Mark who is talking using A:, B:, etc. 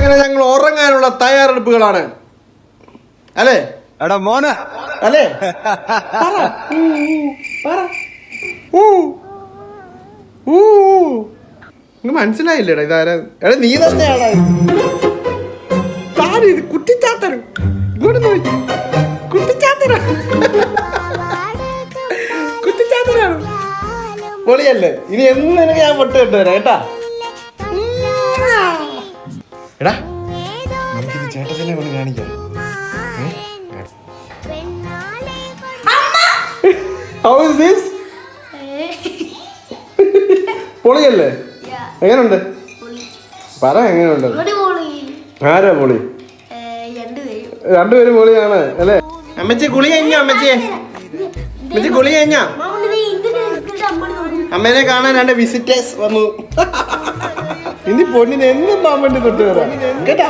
A: അങ്ങനെ ഞങ്ങൾ ഉറങ്ങാനുള്ള തയ്യാറെടുപ്പുകളാണ് അല്ലേ
B: എടാ മോനെ
A: അല്ലേ മനസ്സിലായില്ലേടാ ഇതാരാ എടാ നീ തന്നെയാടാ താരിത് കുട്ടിച്ചാത്തനും ഇങ്ങോട്ട് നോക്കി കുട്ടിച്ചാത്തനാ കുട്ടിച്ചാത്തനാണ് പൊളിയല്ലേ ഇനി എന്ന് നിനക്ക് ഞാൻ പൊട്ട് കിട്ടുവരാ കേട്ടാ എടാ നമുക്കിത് ചേട്ടത്തിനെ കൊണ്ട് കാണിക്കാം How is this? പൊളിയല്ലേ എങ്ങനെയുണ്ട് പറ എങ്ങനെയുണ്ട് ആരാ പൊളി രണ്ടുപേരും പൊളിയാണ് അല്ലേ അമ്മച്ചി കുളി കഴിഞ്ഞോ അമ്മച്ചി കുളി കഴിഞ്ഞോ അമ്മേനെ കാണാൻ രണ്ട് വിസിറ്റേഴ്സ് വന്നു ഇനി പൊന്നിന് എന്നും മാമന്റെ തൊട്ട് വരാം കേട്ടാ